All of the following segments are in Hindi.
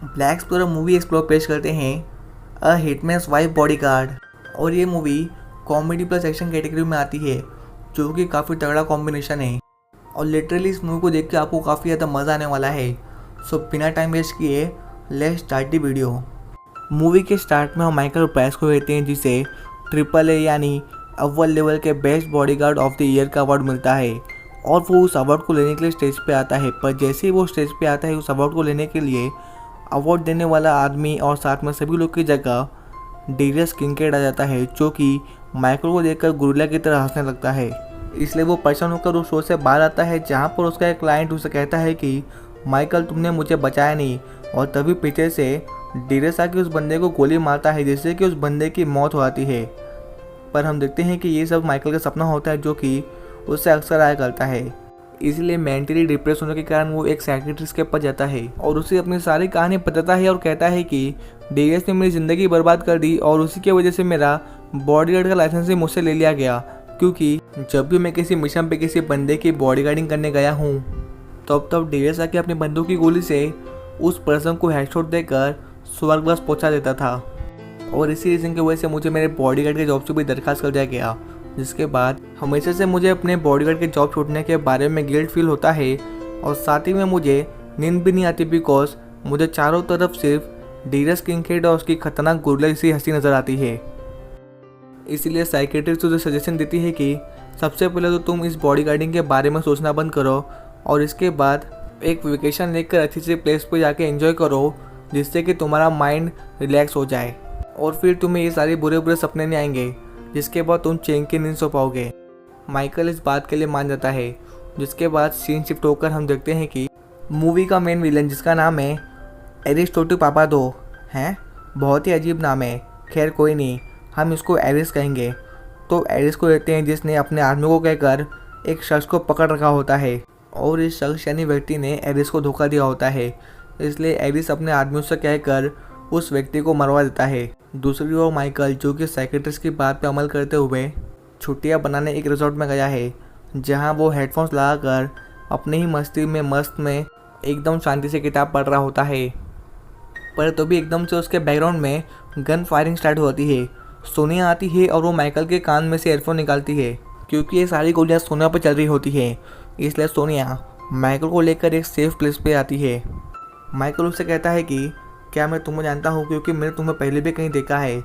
ब्लैक एक्सप्लोरर मूवी एक्सप्लोर पेश करते हैं अ हिटमैन्स वाइफ बॉडीगार्ड। और ये movie comedy plus action category में आती है, जो कि काफ़ी तगड़ा कॉम्बिनेशन है। और लिटरली इस मूवी को देख के आपको काफ़ी ज़्यादा मज़ा आने वाला है। सो बिना टाइम वेस्ट किए let's start the video. Movie के स्टार्ट में हम माइकल प्राइस को कहते हैं, जिसे AAA यानी अव्वल लेवल के best bodyguard of the year का अवार्ड मिलता है। और वो उस अवार्ड को लेने के लिए स्टेज पे आता है। पर जैसे ही वो स्टेज पे आता है उस अवार्ड को लेने के लिए, अवार्ड देने वाला आदमी और साथ में सभी लोग की जगह डेरियस किंकेड आ जाता है, जो कि माइकल को देखकर गुरिल्ला की तरह हंसने लगता है। इसलिए वो परेशान होकर उस शो से बाहर आता है, जहाँ पर उसका एक क्लाइंट उसे कहता है कि माइकल तुमने मुझे बचाया नहीं। और तभी पीछे से डेरियस आके उस बंदे को गोली मारता है, जिससे कि उस बंदे की मौत हो जाती है। पर हम देखते हैं कि ये सब माइकल का सपना होता है, जो कि उससे अक्सर आया करता है। इसलिए मेंटली डिप्रेस होने के कारण वो एक साइकियाट्रिस्ट के पास जाता है और उसे अपनी सारी कहानी बताता है और कहता है कि डेरियस ने मेरी ज़िंदगी बर्बाद कर दी और उसी की वजह से मेरा बॉडीगार्ड का लाइसेंस ही मुझसे ले लिया गया। क्योंकि जब भी मैं किसी मिशन पे किसी बंदे की बॉडीगार्डिंग करने गया हूँ, तब डेरियस आके अपनी बंदूक की गोली से उस पर्सन को हेडशॉट देकर स्वर्गवास पहुँचा देता था। और इसी रीज़न की वजह से मुझे मेरे बॉडीगार्ड के जॉब से भी दरखास्त कर दिया गया, जिसके बाद हमेशा से मुझे अपने बॉडीगार्ड के जॉब छूटने के बारे में गिल्ट फील होता है। और साथ ही में मुझे नींद भी नहीं आती, बिकॉज मुझे चारों तरफ सिर्फ डेरियस किंकेड और उसकी खतरनाक गुरिल्ला सी हंसी नज़र आती है। इसीलिए साइकियाट्रिस्ट तुझे सजेशन देती है कि सबसे पहले तो तुम इस बॉडीगार्डिंग के बारे में सोचना बंद करो और इसके बाद एक वेकेशन लेकर अच्छी सी प्लेस पर जाके एंजॉय करो, जिससे कि तुम्हारा माइंड रिलैक्स हो जाए और फिर तुम्हें ये सारे बुरे बुरे सपने नहीं आएंगे, जिसके बाद तुम चैन की नींद सो पाओगे। माइकल इस बात के लिए मान जाता है, जिसके बाद सीन शिफ्ट होकर हम देखते हैं कि मूवी का मेन विलन, जिसका नाम है एरिस्टोटल पापादो हैं, बहुत ही अजीब नाम है। खैर कोई नहीं, हम इसको एरिस कहेंगे। तो एरिस को कहते हैं, जिसने अपने आदमी को कहकर एक शख्स को पकड़ रखा होता है और इस शख्स यानी व्यक्ति ने एरिस को धोखा दिया होता है। इसलिए एरिस अपने आदमियों से कहकर उस व्यक्ति को मरवा देता है। दूसरी ओर माइकल, जो कि साइकियाट्रिस्ट की बात पे अमल करते हुए छुट्टियां बनाने एक रिजॉर्ट में गया है, जहां वो हेडफोन्स लगाकर अपने ही मस्ती में मस्त में एकदम शांति से किताब पढ़ रहा होता है। पर तभी एकदम से उसके बैकग्राउंड में गन फायरिंग स्टार्ट होती है। सोनिया आती है और वो माइकल के कान में से एयरफोन निकालती है, क्योंकि ये सारी गोलियां सोनिया पर चल रही होती है। इसलिए सोनिया माइकल को लेकर एक सेफ प्लेस पे आती है। माइकल उससे कहता है कि क्या मैं तुम्हें जानता हूँ, क्योंकि मैंने तुम्हें पहले भी कहीं देखा है।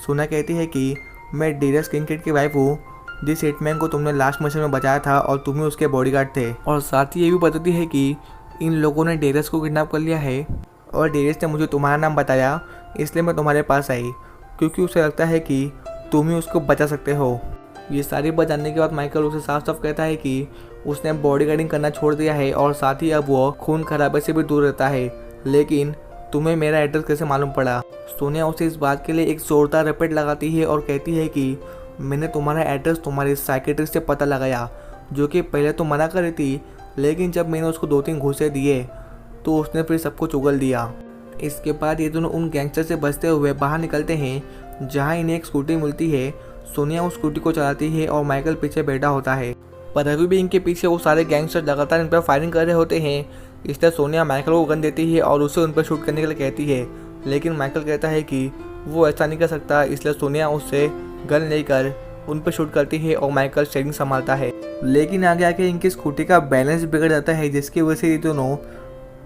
सोनिया कहती है कि मैं डेरियस किंकेड की वाइफ हूँ, जिस हिटमैन को तुमने लास्ट मिशन में बचाया था और तुम ही उसके बॉडीगार्ड थे। और साथ ही ये भी बताती है कि इन लोगों ने डेरियस को किडनैप कर लिया है और डेरियस ने मुझे तुम्हारा नाम बताया, इसलिए मैं तुम्हारे पास आई, क्योंकि उसे लगता है कि तुम ही उसको बचा सकते हो। ये सारी बात जानने के बाद माइकल उसे साफ साफ कहता है कि उसने बॉडीगार्डिंग करना छोड़ दिया है और साथ ही अब वो खून खराबे से भी दूर रहता है। लेकिन तुम्हें मेरा एड्रेस कैसे मालूम पड़ा? सोनिया उसे इस बात के लिए एक जोरदार रपेट लगाती है और कहती है कि मैंने तुम्हारा एड्रेस तुम्हारे साइकियाट्रिस्ट से पता लगाया, जो कि पहले तो मना कर रही थी, लेकिन जब मैंने उसको 2-3 घूंसे दिए तो उसने फिर सब कुछ उगल दिया। इसके बाद ये दोनों उन गैंगस्टर से बचते हुए बाहर निकलते हैं, जहाँ इन्हें एक स्कूटी मिलती है। सोनिया उस स्कूटी को चलाती है और माइकल पीछे बैठा होता है। पर अभी भी इनके पीछे वो सारे गैंगस्टर लगातार इन पर फायरिंग कर रहे होते हैं। इसलिए सोनिया माइकल को गन देती है और उसे उन पर शूट करने के लिए कहती है, लेकिन माइकल कहता है कि वो ऐसा नहीं कर सकता। इसलिए सोनिया उससे गन लेकर उन पर शूट करती है और माइकल स्टीयरिंग संभालता है। लेकिन आगे आके इनकी स्कूटी का बैलेंस बिगड़ जाता है, जिसकी वजह से ये दोनों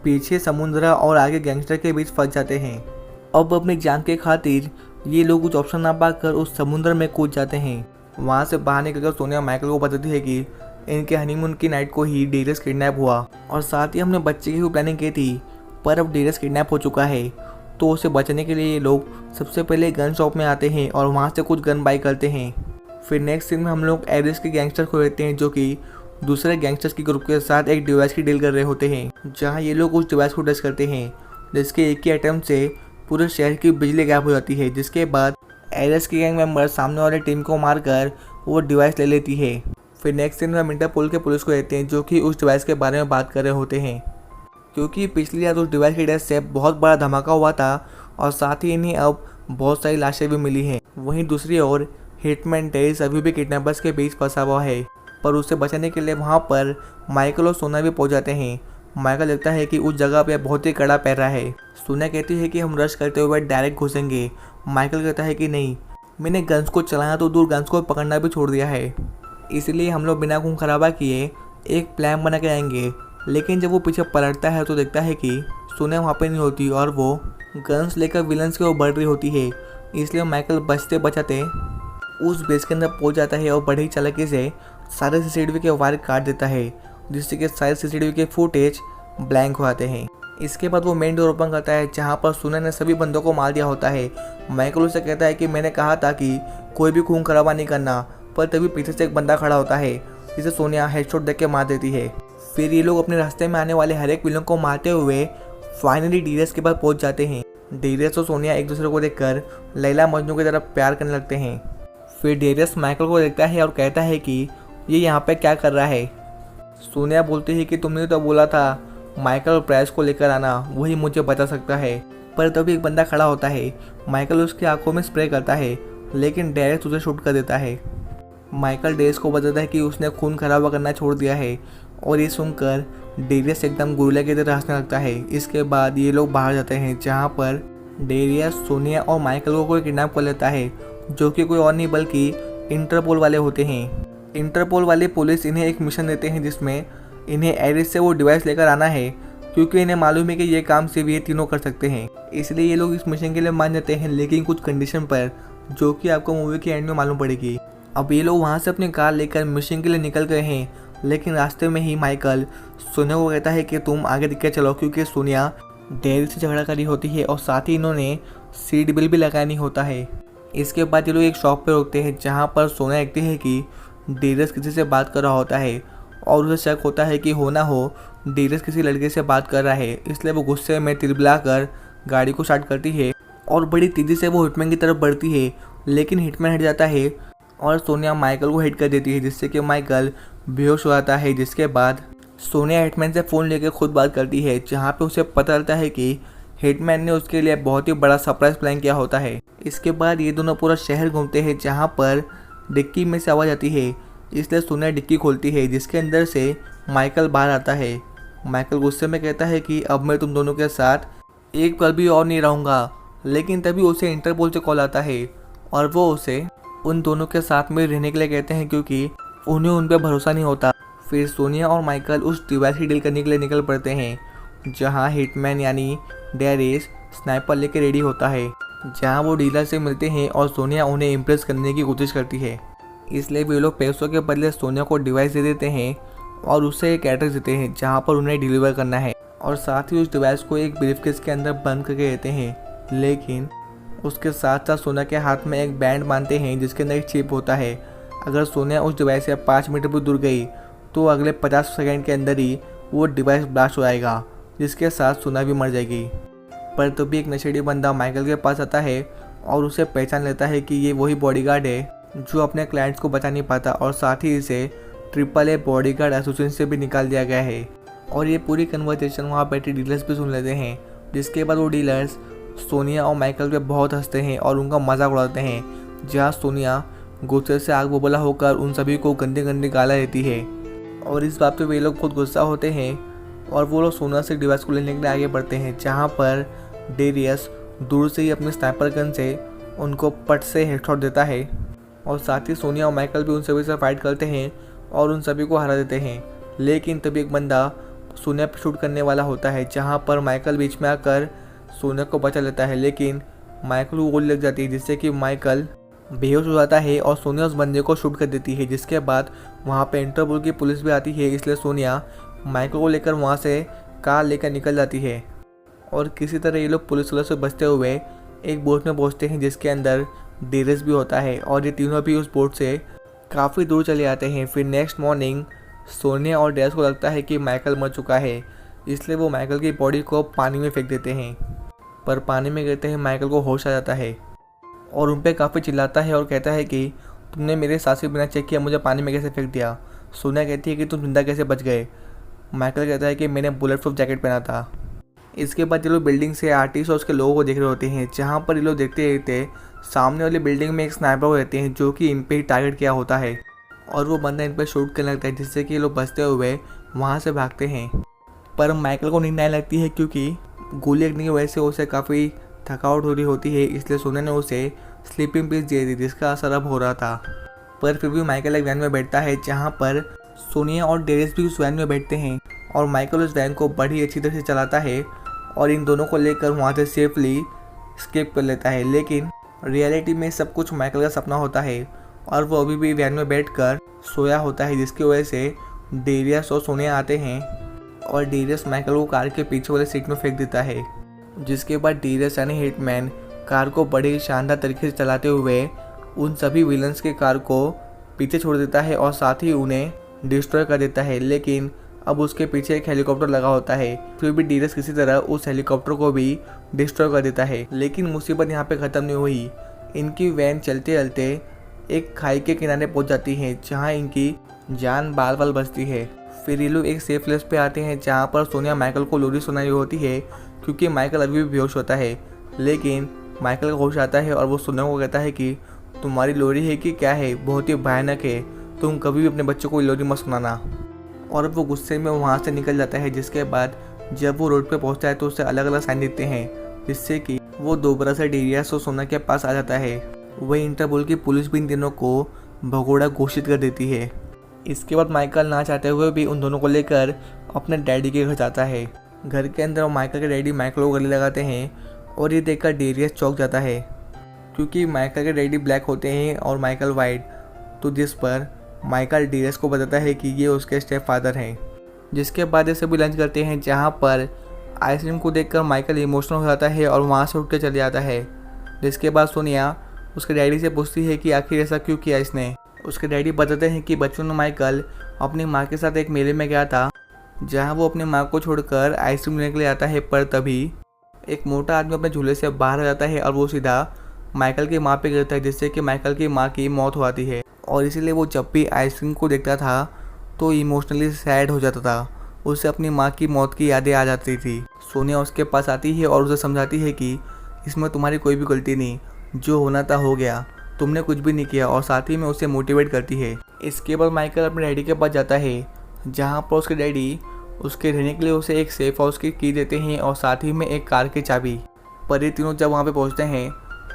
पीछे समुद्र और आगे गैंगस्टर के बीच फंस जाते हैं। अब अपनी जान के खातिर ये लोग कुछ ऑप्शन ना पाकर उस समुद्र में कूद जाते हैं। वहाँ से बाहर निकलकर सोनिया माइकल को बताती है कि इनके हनीमून की नाइट को ही डेरियस किडनैप हुआ और साथ ही हमने बच्चे की प्लानिंग की थी, पर अब डेरियस किडनैप हो चुका है। तो उसे बचने के लिए ये लोग सबसे पहले गन शॉप में आते हैं और वहाँ से कुछ गन बाई करते हैं। फिर नेक्स्ट सीन में हम लोग एरिस के गैंगस्टर को देखते हैं, जो कि दूसरे गैंगस्टर्स की ग्रुप के साथ एक डिवाइस की डील कर रहे होते हैं, जहाँ ये लोग उस डिवाइस को टेस्ट करते हैं, जिसके एक ही अटेम्प्ट से पूरे शहर की बिजली गायब हो जाती है। जिसके बाद एरिस की गैंग मेंबर सामने वाले टीम को मारकर वो डिवाइस ले लेती है। फिर नेक्स्ट सीन में हम इंटरपोल के पुलिस को देखते हैं, जो कि उस डिवाइस के बारे में बात कर रहे होते हैं, क्योंकि पिछली रात उस डिवाइस की डेथ से बहुत बड़ा धमाका हुआ था और साथ ही इन्हें अब बहुत सारी लाशें भी मिली हैं। वहीं दूसरी ओर हिटमैन टेरिस अभी भी किडनैपर्स के बीच फंसा हुआ है, पर उसे बचाने के लिए वहाँ पर माइकल और सोना भी पहुँच जाते हैं, माइकल देखता है कि उस जगह पे बहुत ही कड़ा पहरा है। सोनिया कहती है कि हम रश करते हुए डायरेक्ट घुसेंगे। माइकल कहता है कि नहीं, मैंने गन्स को चलाना तो दूर, गन्स को पकड़ना भी छोड़ दिया है, इसलिए हम लोग बिना खून खराबा किए एक प्लान बना के आएंगे। लेकिन जब वो पीछे पलटता है तो देखता है कि सोनिया वहाँ पे नहीं होती और वो गन्स लेकर विलन्स की ओर बढ़ रही होती है। इसलिए माइकल बचते बचाते उस बेस के अंदर पहुंच जाता है और बड़ी चालाकी से सारे सीसीटीवी के वायर काट देता है, जिससे कि सारे सीसीटीवी के फुटेज ब्लैंक हो आते हैं। इसके बाद वो मेन डोर ओपन करता है जहाँ पर सोनिया ने सभी बंदों को मार दिया होता है। माइकल उसे कहता है कि मैंने कहा था कि कोई भी खून खराबा नहीं करना, पर तभी पीछे से एक बंदा खड़ा होता है जिसे सोनिया हेडशॉट देके मार देती है। फिर ये लोग अपने रास्ते में आने वाले हर एक विलन को मारते हुए फाइनली डीरियस के पास पहुंच जाते हैं। डीरियस और सोनिया एक दूसरे को देखकर लैला मजनू की तरफ प्यार करने लगते हैं। फिर डीरियस माइकल को देखता है और कहता है कि ये यहाँ पे क्या कर रहा है। सोनिया बोलती है कि तुमने तो बोला था माइकल और प्राइस को लेकर आना, वही मुझे बचा सकता है। पर तभी एक बंदा खड़ा होता है। माइकल उसकी आंखों में स्प्रे करता है, लेकिन डेरियस उसे शूट कर देता है। माइकल डेरियस को बताता है कि उसने खून खराबा करना छोड़ दिया है, और ये सुनकर डेरियस एकदम गुरिल्ला की तरह हंसने लगता है। इसके बाद ये लोग बाहर जाते हैं जहाँ पर डेरियस सोनिया और माइकल को कोई किडनैप कर लेता है, जो कि कोई और नहीं बल्कि इंटरपोल वाले होते हैं। इंटरपोल वाले पुलिस इन्हें एक मिशन देते हैं जिसमें इन्हें एरिस से वो डिवाइस लेकर आना है, क्योंकि इन्हें मालूम है कि ये काम सिर्फ ये तीनों कर सकते हैं। इसलिए ये लोग इस मिशन के लिए मान जाते हैं, लेकिन कुछ कंडीशन पर, जो कि आपको मूवी के एंड में मालूम पड़ेगी। अब ये लोग वहाँ से अपनी कार लेकर मिशन के लिए निकल गए हैं, लेकिन रास्ते में ही माइकल सोनिया को कहता है कि तुम आगे दिख के चलो, क्योंकि सोनिया डेरियस से झगड़ा करी होती है और साथ ही इन्होंने सीट बेल्ट भी लगानी होता है। इसके बाद ये लोग एक शॉप पे रुकते हैं जहाँ पर सोनिया देखती है कि डेरियस किसी से बात कर रहा होता है, और उसे शक होता है कि हो ना हो डेरियस किसी लड़के से बात कर रहा है। इसलिए वो गुस्से में तिलबिला कर गाड़ी को स्टार्ट करती है और बड़ी तेज़ी से वो हिटमैन की तरफ बढ़ती है, लेकिन हिटमैन हट जाता है और सोनिया माइकल को हिट कर देती है, जिससे कि माइकल बेहोश हो जाता है। जिसके बाद सोनिया हिटमैन से फ़ोन लेकर खुद बात करती है, जहाँ पे उसे पता चलता है कि हिटमैन ने उसके लिए बहुत ही बड़ा सरप्राइज प्लान किया होता है। इसके बाद ये दोनों पूरा शहर घूमते हैं, जहाँ पर डिक्की में से आवाज़ आती है। इसलिए सोनिया डिक्की खोलती है, जिसके अंदर से माइकल बाहर आता है। माइकल गुस्से में कहता है कि अब मैं तुम दोनों के साथ एक पल भी और नहीं रहूँगा, लेकिन तभी उसे इंटरपोल से कॉल आता है और वो उसे उन दोनों के साथ में रहने के लिए कहते हैं, क्योंकि उन्हें उन पर भरोसा नहीं होता। फिर सोनिया और माइकल उस डिवाइस की डील करने के लिए निकल पड़ते हैं, जहाँ हिटमैन यानी डेरियस स्नाइपर लेके रेडी होता है, जहाँ वो डीलर से मिलते हैं और सोनिया उन्हें इम्प्रेस करने की कोशिश करती है। इसलिए वे लोग पैसों के बदले सोनिया को डिवाइस दे देते हैं और उसे एक एड्रेस देते हैं जहाँ पर उन्हें डिलीवर करना है, और साथ ही उस डिवाइस को एक ब्रीफकेस के अंदर बंद करके देते हैं। लेकिन उसके साथ साथ सोनिया के हाथ में एक बैंड बांधते हैं जिसके अंदर एक चिप होता है। अगर सोनिया उस डिवाइस से 5 मीटर भी दूर गई तो अगले 50 सेकंड के अंदर ही वो डिवाइस ब्लास्ट हो जाएगा, जिसके साथ सोनिया भी मर जाएगी। पर तभी एक नशेड़ी बंदा माइकल के पास आता है और उसे पहचान लेता है कि ये वही बॉडीगार्ड है जो अपने क्लाइंट्स को बचा नहीं पाता, और साथ ही इसे AAA बॉडीगार्ड एसोसिएशन से भी निकाल दिया गया है। और ये पूरी कन्वर्सेशन वहाँ बैठे डीलर्स भी सुन लेते हैं, जिसके बाद वो डीलर्स सोनिया और माइकल पे बहुत हंसते हैं और उनका मजाक उड़ाते हैं, जहाँ सोनिया गुस्से से आग बबूला होकर उन सभी को गंदी गंदी गाला देती है। और इस बात पे वे लोग खुद गुस्सा होते हैं और वो लोग सोनिया से डिवाइस को लेने के लिए आगे बढ़ते हैं, जहाँ पर डेरियस दूर से ही अपने स्नाइपर गन से उनको पट से हेडशॉट देता है, और साथ ही सोनिया और माइकल भी उन सभी से फाइट करते हैं और उन सभी को हरा देते हैं। लेकिन तभी एक बंदा सोनिया पर शूट करने वाला होता है, जहाँ पर माइकल बीच में आकर सोनिया को बचा लेता है, लेकिन माइकल को गोली लग जाती है, जिससे कि माइकल बेहोश हो जाता है और सोनिया उस बंदे को शूट कर देती है। जिसके बाद वहाँ पे इंटरपोल की पुलिस भी आती है, इसलिए सोनिया माइकल को लेकर वहाँ से कार लेकर निकल जाती है, और किसी तरह ये लोग पुलिस वालों से बचते हुए एक बोट में पहुँचते हैं जिसके अंदर डेरियस भी होता है, और ये तीनों भी उस बोट से काफ़ी दूर चले जाते हैं। फिर नेक्स्ट मॉर्निंग सोनिया और डेरियस को लगता है कि माइकल मर चुका है, इसलिए वो माइकल की बॉडी को पानी में फेंक देते हैं, पर पानी में गिरते ही माइकल को होश आ जाता है और उन पर काफ़ी चिल्लाता है और कहता है कि तुमने मेरे सांसें बिना चेक किया मुझे पानी में कैसे फेंक दिया। सोनिया कहती है कि तुम जिंदा कैसे बच गए। माइकल कहता है कि मैंने बुलेट प्रूफ जैकेट पहना था। इसके बाद ये लोग बिल्डिंग से आर्टिस्ट और उसके लोगों को देख रहे होते हैं, जहाँ पर ये लोग देखते देखते सामने वाली बिल्डिंग में एक स्नाइपर रहते हैं जो कि इन पर ही टारगेट किया होता है, और वो बंदा इन पर शूट करने लगता है, जिससे कि ये लोग बचते हुए वहाँ से भागते हैं। पर माइकल को नींद आने लगती है क्योंकि गोली लगने की वजह से उसे काफ़ी थकावट हो रही होती है, इसलिए सोनिया ने उसे स्लीपिंग पिल्स दे दी जिसका असर अब हो रहा था। पर फिर भी माइकल एक वैन में बैठता है जहाँ पर सोनिया और डेरेस भी उस वैन में बैठते हैं और माइकल उस वैन को बड़ी अच्छी तरह से चलाता है और इन दोनों को लेकर वहाँ से सेफली स्केप कर लेता है। लेकिन रियलिटी में सब कुछ माइकल का सपना होता है और वो अभी भी वैन में बैठकर सोया होता है, जिसकी वजह से डेरियस और सोनिया आते हैं और डेरियस माइकल को कार के पीछे वाले सीट में फेंक देता है। जिसके बाद डेरियस यानी हिटमैन कार को बड़े ही शानदार तरीके से चलाते हुए उन सभी विलन्स के कार को पीछे छोड़ देता है और साथ ही उन्हें डिस्ट्रॉय कर देता है। लेकिन अब उसके पीछे एक हेलीकॉप्टर लगा होता है, फिर भी डेरियस किसी तरह उस हेलीकॉप्टर को भी डिस्ट्रॉय कर देता है। लेकिन मुसीबत यहाँ पे ख़त्म नहीं हुई। इनकी वैन चलते चलते एक खाई के किनारे पहुँच जाती है जहाँ इनकी जान बाल बाल बचती है। फिर ये लोग एक सेफ प्लेस पे आते हैं जहाँ पर सोनिया माइकल को लोरी सुनाई होती है क्योंकि माइकल अभी भी बेहोश होता है। लेकिन माइकल का होश आता है और वो सोनिया को कहता है कि तुम्हारी लोरी है कि क्या है, बहुत ही भयानक है, तुम कभी भी अपने बच्चों को लोरी मत सुनाना। और वो गुस्से में वहाँ से निकल जाता है। जिसके बाद जब वो रोड पे पहुँचता है तो उससे अलग अलग साइन दिखते हैं जिससे कि वो दोबारा से डेरियस और सोनिया के पास आ जाता है। वही इंटरपोल की पुलिस भी इन तीनों को भगोड़ा घोषित कर देती है। इसके बाद माइकल ना चाहते हुए भी उन दोनों को लेकर अपने डैडी के घर जाता है। घर के अंदर माइकल के डैडी माइकल को गले लगाते हैं और ये देखकर डेरियस चौंक जाता है क्योंकि माइकल के डैडी ब्लैक होते हैं और माइकल वाइट, तो जिस पर माइकल डेरियस को बताता है कि ये उसके स्टेप फादर हैं। जिसके बाद ये सभी लंच करते हैं जहाँ पर आइसक्रीम को देखकर माइकल इमोशनल हो जाता है और वहाँ से उठ के चले जाता है। जिसके बाद सोनिया उसके डैडी से पूछती है कि आखिर ऐसा क्यों किया इसने। उसके डैडी बताते हैं कि बचपन में माइकल अपनी माँ के साथ एक मेले में गया था जहाँ वो अपनी माँ को छोड़कर आइसक्रीम लेने के लिए आता है, पर तभी एक मोटा आदमी अपने झूले से बाहर आ जाता है और वो सीधा माइकल की माँ पे गिरता है जिससे कि माइकल की माँ की मौत हो जाती है। और इसीलिए वो जब भी आइसक्रीम को देखता था तो इमोशनली सैड हो जाता था, उसे अपनी माँ की मौत की यादें आ जाती थी। सोनिया उसके पास आती है और उसे समझाती है कि इसमें तुम्हारी कोई भी गलती नहीं, जो होना था हो गया, तुमने कुछ भी नहीं किया, और साथ ही में उसे मोटिवेट करती है। इसके बाद माइकल अपने डैडी के पास जाता है जहाँ पर उसके डैडी उसके रहने के लिए उसे एक सेफ हाउस की देते हैं और साथ ही में एक कार की चाबी। पर ये तीनों जब वहाँ पे पहुँचते हैं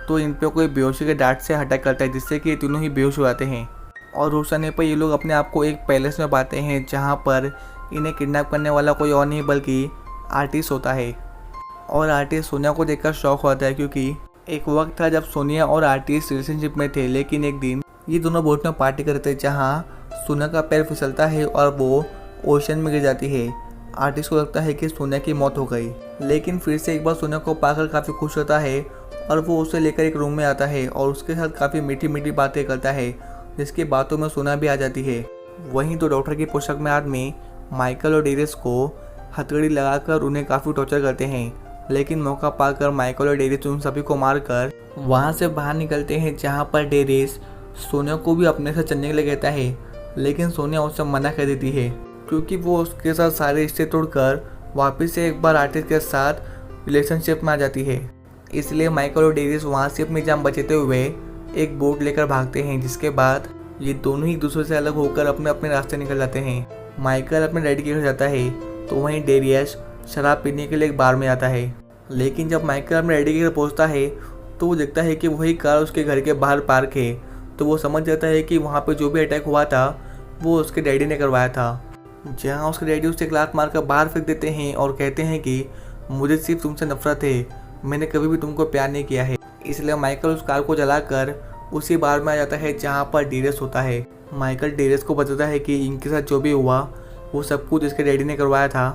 तो इन पे कोई बेहोशी के डांट से अटैक करता है जिससे कि ये तीनों ही बेहोश हो जाते हैं। और होश आने पर ये लोग अपने आप को एक पैलेस में पाते हैं जहाँ पर इन्हें किडनैप करने वाला कोई और नहीं बल्कि आर्टिस्ट होता है। और आर्टिस्ट सोनिया को देखकर शॉक होता है क्योंकि एक वक्त था जब सोनिया और आर्टिस्ट रिलेशनशिप में थे, लेकिन एक दिन ये दोनों बोट में पार्टी करते हैं जहाँ सोनिया का पैर फिसलता है और वो ओशन में गिर जाती है। आर्टिस्ट को लगता है कि सोनिया की मौत हो गई, लेकिन फिर से एक बार सोनिया को पाकर काफ़ी खुश होता है और वो उसे लेकर एक रूम में आता है और उसके साथ काफ़ी मीठी मीठी बातें करता है जिसकी बातों में सोनिया भी आ जाती है। वहीं तो डॉक्टर की पोशाक में आदमी माइकल और डेरियस को हथकड़ी लगाकर उन्हें काफ़ी टॉर्चर करते हैं, लेकिन मौका पाकर माइकल और डेरियस उन सभी को मारकर वहाँ से बाहर निकलते हैं जहाँ पर डेरियस सोनिया को भी अपने साथ चलने के लिए कहता है, लेकिन सोनिया उससे मना कर देती है क्योंकि वो उसके साथ सारे रिश्ते तोड़कर वापस से एक बार आर्टिस्ट के साथ रिलेशनशिप में आ जाती है। इसलिए माइकल और डेरियस वहाँ से अपनी जान बचाते हुए एक बोट लेकर भागते हैं, जिसके बाद ये दोनों ही दूसरे से अलग होकर अपने अपने रास्ते निकल जाते हैं। माइकल अपने डैडी के घर जाता है तो वहीं डेरियस शराब पीने के लिए एक बार में आता है, लेकिन जब माइकल अपने डैडी के घर पहुँचता है तो वो देखता है कि वही कार उसके घर के बाहर पार्क है, तो वो समझ जाता है कि वहाँ पर जो भी अटैक हुआ था वो उसके डैडी ने करवाया था। जहाँ उसके डैडी उसे लात मारकर बाहर फेंक देते हैं और कहते हैं कि मुझे सिर्फ तुमसे नफरत है, मैंने कभी भी तुमको प्यार नहीं किया है। इसलिए माइकल उस कार को जलाकर उसी बार में आ जाता है जहाँ पर डेरियस होता है। माइकल डेरियस को बताता है कि इनके साथ जो भी हुआ वो सब कुछ इसके डैडी ने करवाया था,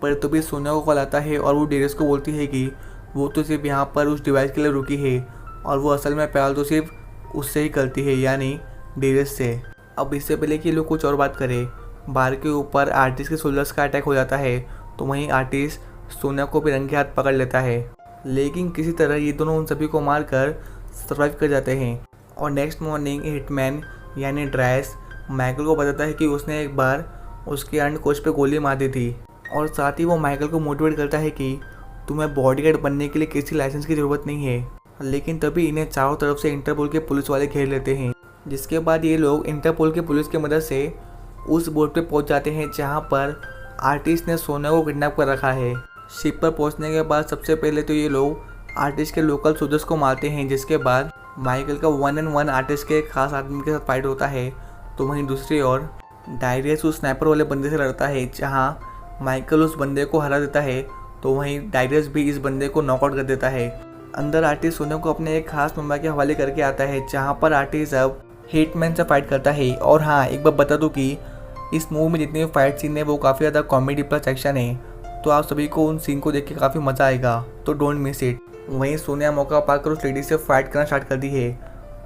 पर तभी सोनिया को कॉल आता है और वो डेरियस को बोलती है कि वो तो सिर्फ यहाँ पर उस डिवाइस के लिए रुकी है और वो असल में प्यार तो सिर्फ उससे ही करती है, यानी डेरियस से। अब इससे पहले कि लोग कुछ और बात करें, बार के ऊपर आर्टिस्ट के सोल्जर्स का अटैक हो जाता है, तो वहीं आर्टिस्ट सोनिया को भी रंगे हाथ पकड़ लेता है, लेकिन किसी तरह ये दोनों उन सभी को मारकर सर्वाइव कर जाते हैं। और नेक्स्ट मॉर्निंग हिटमैन यानी ड्रायस माइकल को बताता है कि उसने एक बार उसके अंड कोच पे गोली मार दी थी, और साथ ही वो माइकल को मोटिवेट करता है कि तुम्हें बॉडीगार्ड बनने के लिए किसी लाइसेंस की ज़रूरत नहीं है। लेकिन तभी इन्हें चारों तरफ से इंटरपोल के पुलिस वाले घेर लेते हैं, जिसके बाद ये लोग इंटरपोल के पुलिस की मदद से उस बोट पे पहुंच जाते हैं जहां पर आर्टिस्ट ने सोनिया को किडनैप कर रखा है। शिप पर पहुंचने के बाद सबसे पहले तो ये लोग आर्टिस्ट के लोकल सोल्जर्स को मारते हैं, जिसके बाद माइकल का 1-on-1 आर्टिस्ट के एक खास आदमी के साथ फाइट होता है। तो वहीं दूसरी ओर डायरियस उस स्नाइपर वाले बंदे से लड़ता है, जहाँ माइकल उस बंदे को हरा देता है। तो वहीं डायरियस भी इस बंदे को नॉकआउट कर देता है। अंदर आर्टिस्ट सोनिया को अपने एक खास मेंबर के हवाले करके आता है, जहाँ पर आर्टिस्ट अब हिटमैन से फाइट करता है। और हाँ, एक बार बता दूं कि इस मूवी में जितने भी फाइट सीन है वो काफ़ी ज़्यादा कॉमेडी प्लस एक्शन है, तो आप सभी को उन सीन को देख के काफ़ी मज़ा आएगा, तो डोंट मिस इट। वहीं सोनिया मौका पाकर उस लेडी से फाइट करना स्टार्ट कर दी है।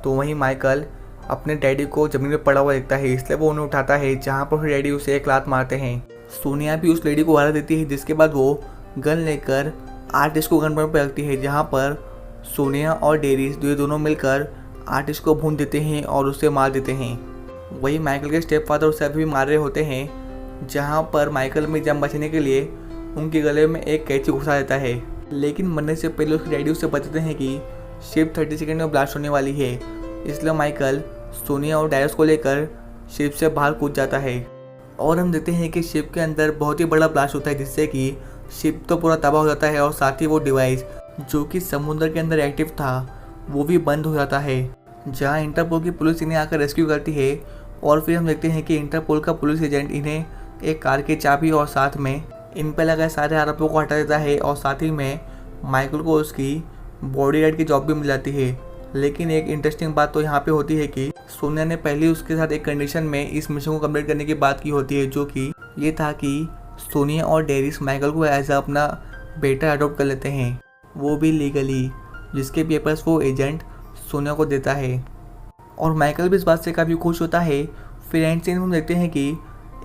तो वहीं माइकल अपने डैडी को ज़मीन में पड़ा हुआ देखता है, इसलिए वो उन्हें उठाता है, जहाँ पर डैडी उसे एक लात मारते हैं। सोनिया भी उस लेडी को हरा देती है, जिसके बाद वो गन लेकर आर्टिस्ट को गन पॉइंट पर रखती है, जहाँ पर सोनिया और डेरिस दोनों मिलकर आर्टिस्ट को भून देते हैं और उसे मार देते हैं। वही माइकल के स्टेप फादर उसे अभी भी मार रहे होते हैं, जहाँ पर माइकल में जान बचने के लिए उनके गले में एक कैंची घुसा देता है। लेकिन मरने से पहले उसके डैडी उससे बताते हैं कि शिप 30 सेकंड में ब्लास्ट होने वाली है, इसलिए माइकल सोनिया और डायरिस को लेकर शिप से बाहर कूद जाता है। और हम देखते हैं कि शिप के अंदर बहुत ही बड़ा ब्लास्ट होता है, जिससे कि शिप तो पूरा तबाह हो जाता है और साथ ही वो डिवाइस जो कि समुद्र के अंदर एक्टिव था वो भी बंद हो जाता है, जहाँ इंटरपोल की पुलिस इन्हें आकर रेस्क्यू करती है। और फिर हम देखते हैं कि इंटरपोल का पुलिस एजेंट इन्हें एक कार की चाबी और साथ में इन पर लगाए सारे आरोपों को हटा देता है, और साथ ही में माइकल को उसकी बॉडीगार्ड की जॉब भी मिल जाती है। लेकिन एक इंटरेस्टिंग बात तो यहाँ पे होती है कि सोनिया ने पहले उसके साथ एक कंडीशन में इस मिशन को कंप्लीट करने की बात की होती है, जो कि ये था कि सोनिया और डेरिस माइकल को एज अपना बेटा अडॉप्ट कर लेते हैं, वो भी लीगली, जिसके पेपर्स वो एजेंट सोनिया को देता है। और माइकल भी इस बात से काफ़ी खुश होता है। फिर एंड सीन में हम देखते हैं कि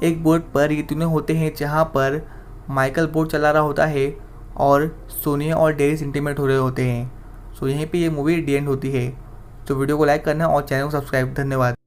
एक बोट पर ये तीनों होते हैं, जहाँ पर माइकल बोट चला रहा होता है और सोनिया और डेरिस इंटीमेट हो रहे होते हैं। सो यहीं पे ये मूवी डी एंड होती है। तो वीडियो को लाइक करना और चैनल को सब्सक्राइब। धन्यवाद।